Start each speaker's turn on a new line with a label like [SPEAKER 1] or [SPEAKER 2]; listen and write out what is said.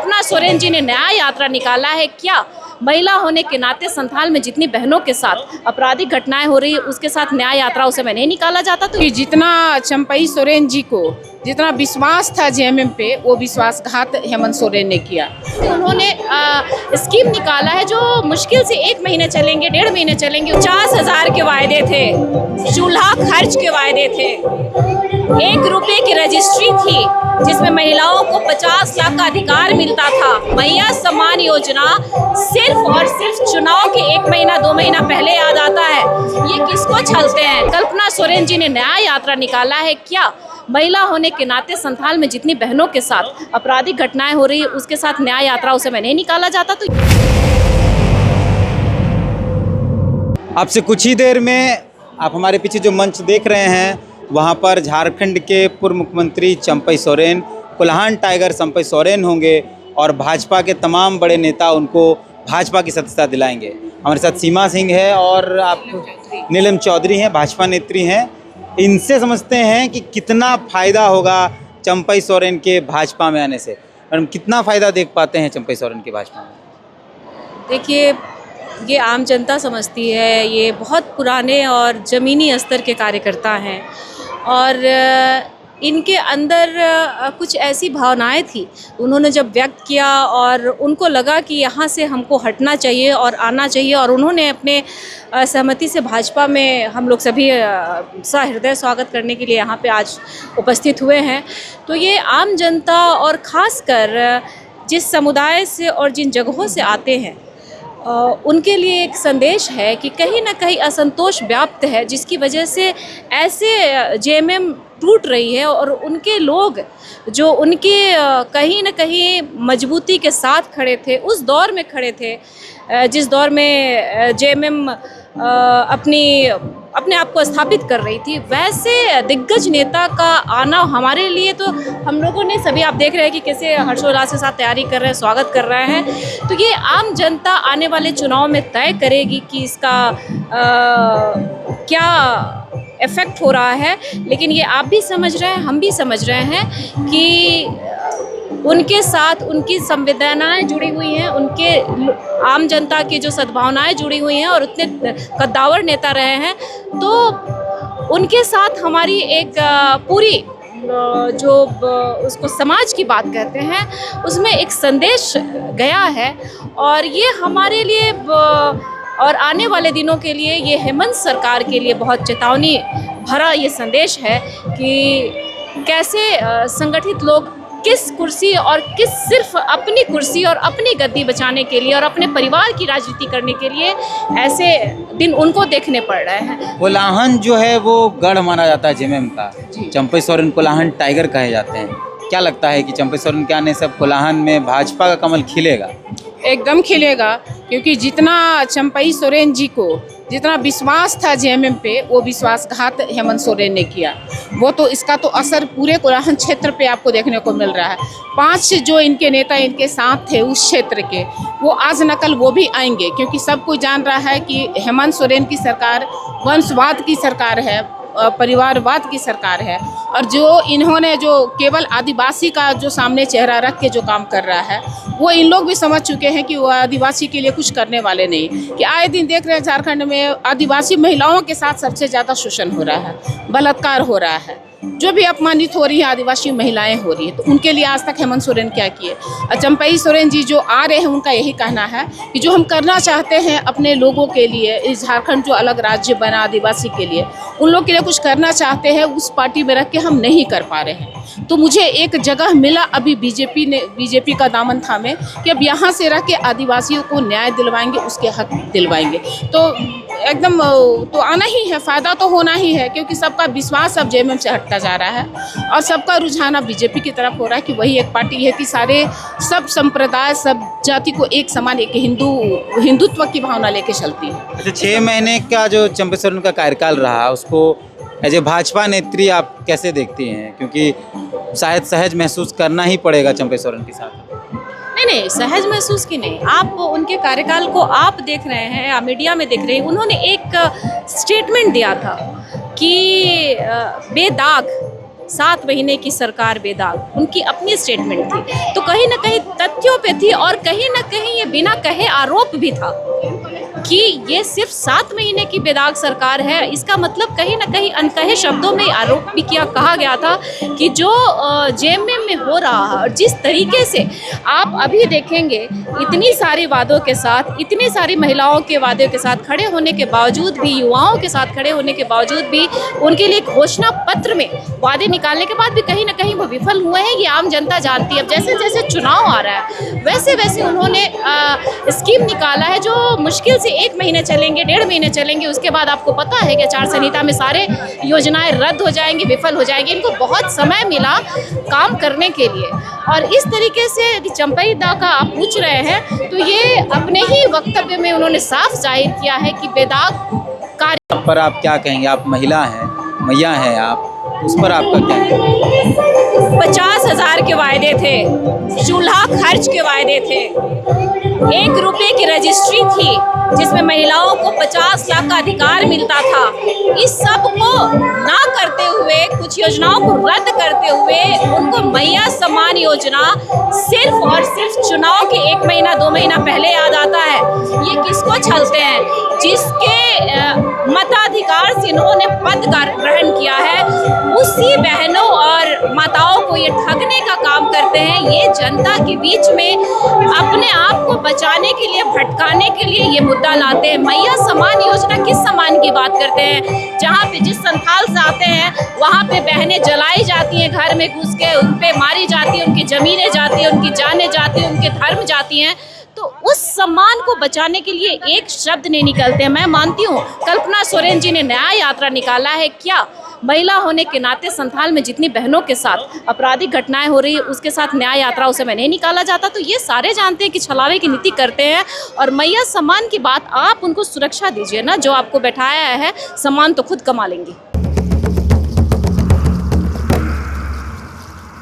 [SPEAKER 1] कल्पना सोरेन जी ने न्याय यात्रा निकाला है। क्या महिला होने के नाते संथाल में जितनी बहनों के साथ आपराधिक घटनाएं हो रही है उसके साथ न्याय यात्रा उस समय नहीं निकाला जाता? तो
[SPEAKER 2] जितना चंपई सोरेन जी को जितना विश्वास था जेएमएम पे, वो विश्वासघात हेमंत सोरेन ने किया।
[SPEAKER 1] उन्होंने स्कीम निकाला है जो मुश्किल से 1 महीने चलेंगे, 1.5 महीने चलेंगे। 50,000 के वायदे थे, चूल्हा खर्च के वायदे थे, 1 रुपये की रजिस्ट्री थी जिसमें महिलाओं को 50 लाख का अधिकार मिलता था। मैया सम्मान योजना सिर्फ और सिर्फ चुनाव के 1 महीना 2 महीना पहले याद आता है। ये किसको छलते हैं? कल्पना सोरेन जी ने न्याय यात्रा निकाला है। क्या महिला होने के नाते संथाल में जितनी बहनों के साथ आपराधिक घटनाएं हो रही है उसके साथ न्याय यात्रा उस समय नहीं निकाला जाता? तो
[SPEAKER 3] आपसे कुछ ही देर में आप हमारे पीछे जो मंच देख रहे हैं वहाँ पर झारखंड के पूर्व मुख्यमंत्री चंपई सोरेन, कोल्हान टाइगर चंपई सोरेन होंगे और भाजपा के तमाम बड़े नेता उनको भाजपा की सदस्यता दिलाएंगे। हमारे साथ सीमा सिंह है और आप नीलम चौधरी हैं, भाजपा नेत्री हैं। इनसे समझते हैं कि कितना फ़ायदा होगा चंपई सोरेन के भाजपा में आने से। मैडम, कितना फ़ायदा देख पाते हैं चंपई सोरेन के भाजपा में?
[SPEAKER 1] देखिए, ये आम जनता समझती है, ये बहुत पुराने और ज़मीनी स्तर के कार्यकर्ता हैं और इनके अंदर कुछ ऐसी भावनाएं थी, उन्होंने जब व्यक्त किया और उनको लगा कि यहाँ से हमको हटना चाहिए और आना चाहिए और उन्होंने अपने सहमति से भाजपा में हम लोग सभी सहृदय स्वागत करने के लिए यहाँ पे आज उपस्थित हुए हैं। तो ये आम जनता और ख़ासकर जिस समुदाय से और जिन जगहों से आते हैं उनके लिए एक संदेश है कि कहीं ना कहीं असंतोष व्याप्त है, जिसकी वजह से ऐसे जेएमएम टूट रही है और उनके लोग जो उनके कहीं ना कहीं मजबूती के साथ खड़े थे, उस दौर में खड़े थे जिस दौर में जेएमएम अपने आप को स्थापित कर रही थी, वैसे दिग्गज नेता का आना हमारे लिए, तो हम लोगों ने सभी आप देख रहे हैं कि कैसे हर्षोल्लास के साथ तैयारी कर रहे हैं, स्वागत कर रहे हैं। तो ये आम जनता आने वाले चुनाव में तय करेगी कि इसका क्या इफ़ेक्ट हो रहा है। लेकिन ये आप भी समझ रहे हैं, हम भी समझ रहे हैं कि उनके साथ उनकी संवेदनाएं जुड़ी हुई हैं, उनके आम जनता की जो सद्भावनाएं जुड़ी हुई हैं और उतने कद्दावर नेता रहे हैं, तो उनके साथ हमारी एक पूरी जो उसको समाज की बात कहते हैं उसमें एक संदेश गया है। और ये हमारे लिए और आने वाले दिनों के लिए, ये हेमंत सरकार के लिए बहुत चेतावनी भरा ये संदेश है कि कैसे संगठित लोग किस कुर्सी और किस सिर्फ अपनी कुर्सी और अपनी गद्दी बचाने के लिए और अपने परिवार की राजनीति करने के लिए ऐसे दिन उनको देखने पड़ रहे हैं।
[SPEAKER 3] कोल्हान जो है वो गढ़ माना जाता है जेएमएम का, चंपई सोरेन कोल्हान टाइगर कहे जाते हैं। क्या लगता है कि चंपई सोरेन के आने से कोल्हान में भाजपा का कमल खिलेगा?
[SPEAKER 2] एकदम खिलेगा, क्योंकि जितना चंपई सोरेन जी को जितना विश्वास था जेएमएम पे, वो विश्वासघात हेमंत सोरेन ने किया। वो तो इसका तो असर पूरे कोल्हान क्षेत्र पे आपको देखने को मिल रहा है। 5 जो इनके नेता इनके साथ थे उस क्षेत्र के, वो आज नकल वो भी आएंगे, क्योंकि सब कोई जान रहा है कि हेमंत सोरेन की सरकार वंशवाद की सरकार है, परिवारवाद की सरकार है। और जो इन्होंने जो केवल आदिवासी का जो सामने चेहरा रख के जो काम कर रहा है, वो इन लोग भी समझ चुके हैं कि वो आदिवासी के लिए कुछ करने वाले नहीं। कि आए दिन देख रहे हैं झारखंड में आदिवासी महिलाओं के साथ सबसे ज़्यादा शोषण हो रहा है, बलात्कार हो रहा है, जो भी अपमानित हो रही है आदिवासी महिलाएं हो रही है। तो उनके लिए आज तक हेमंत सोरेन क्या किए? चंपई सोरेन जी जो आ रहे हैं उनका यही कहना है कि जो हम करना चाहते हैं अपने लोगों के लिए, इस झारखंड जो अलग राज्य बना आदिवासी के लिए, उन लोग के लिए कुछ करना चाहते हैं, उस पार्टी में रख के हम नहीं कर पा रहे हैं। तो मुझे एक जगह मिला अभी बीजेपी का दामन थामे कि अब यहाँ से रख के आदिवासियों को न्याय दिलवाएंगे, उसके हक दिलवाएंगे। तो एकदम तो आना ही है, फ़ायदा तो होना ही है, क्योंकि सबका विश्वास अब जेएमएम से हटता जा रहा है और सबका रुझान अब बीजेपी की तरफ हो रहा है कि वही एक पार्टी है कि सब संप्रदाय, सब जाति को एक समान, एक हिंदुत्व की भावना लेके चलती है।
[SPEAKER 3] अच्छा, 6 महीने का जो चंपई सोरेन का कार्यकाल रहा, उसको एज ए भाजपा नेत्री आप कैसे देखती हैं? क्योंकि शायद सहज महसूस करना ही पड़ेगा चंपई सोरेन के साथ।
[SPEAKER 1] नहीं, सहज महसूस की नहीं, आप उनके कार्यकाल को आप देख रहे हैं, आप मीडिया में देख रहे हैं। उन्होंने एक स्टेटमेंट दिया था कि बेदाग 7 महीने की सरकार बेदाग, उनकी अपनी स्टेटमेंट थी। तो कहीं ना कहीं तथ्यों पे थी और कहीं ना कहीं ये बिना कहे आरोप भी था कि ये सिर्फ 7 महीने की बेदाग सरकार है। इसका मतलब कहीं ना कहीं अनकहे शब्दों में आरोप भी कहा गया था कि जो जेएमएम में हो रहा है और जिस तरीके से आप अभी देखेंगे, इतनी सारी वादों के साथ, इतनी सारी महिलाओं के वादों के साथ खड़े होने के बावजूद भी, युवाओं के साथ खड़े होने के बावजूद भी, उनके लिए घोषणा पत्र में वादे निकालने के बाद भी कहीं ना कहीं वो विफल हुए हैं। ये आम जनता जानती है। अब जैसे जैसे चुनाव आ रहा है वैसे वैसे उन्होंने स्कीम निकाला है जो मुश्किल से 1 महीने चलेंगे, 1.5 महीने चलेंगे। उसके बाद आपको पता है कि आचार संहिता में सारे योजनाएं रद्द हो जाएंगी, विफल हो जाएंगी। इनको बहुत समय मिला काम करने के लिए। और इस तरीके से चंपई दा का आप पूछ रहे हैं तो ये अपने ही वक्तव्य में उन्होंने साफ जाहिर किया है कि बेदाग कार्य
[SPEAKER 3] पर आप क्या कहेंगे? आप महिला हैं, मैया हैं आप, उस पर आपका क्या है?
[SPEAKER 1] 50,000 के वायदे थे, चूल्हा खर्च के वायदे थे, 1 रुपये की रजिस्ट्री थी जिसमें महिलाओं को 50 लाख का अधिकार मिलता था। इस सब को ना करते हुए, कुछ योजनाओं को रद्द करते हुए, उनको मैया सम्मान योजना सिर्फ और सिर्फ चुनाव के 1 महीना 2 महीना पहले याद आता है। ये किसको छलते हैं? जिसके मताधिकार से इन्होंने पद ग्रहण किया है, उसी बहनों और माताओं को ये ठगने का काम करते हैं। ये जनता के बीच में अपने आप को बचाने के लिए, भटकाने के लिए ये मुद्दा लाते हैं। मैया सम्मान योजना किस सम्मान की बात करते हैं? जहाँ पे जिस संथाल से आते हैं वहाँ पे बहनें जलाई जाती हैं, घर में घुस के उन पे मारी जाती हैं, उनकी ज़मीनें जाती हैं, उनकी जानें जाती हैं, उनके धर्म जाती हैं। तो उस सम्मान को बचाने के लिए एक शब्द नहीं निकलते हैं। मैं मानती हूँ कल्पना सोरेन जी ने न्याय यात्रा निकाला है। क्या महिला होने के नाते संथाल में जितनी बहनों के साथ आपराधिक घटनाएं हो रही है उसके साथ न्याय यात्रा उस समय नहीं निकाला जाता? तो ये सारे जानते हैं कि छलावे की नीति करते हैं। और मैया सम्मान की बात, आप उनको सुरक्षा दीजिए ना, जो आपको बैठाया है, सम्मान तो खुद कमा लेंगे।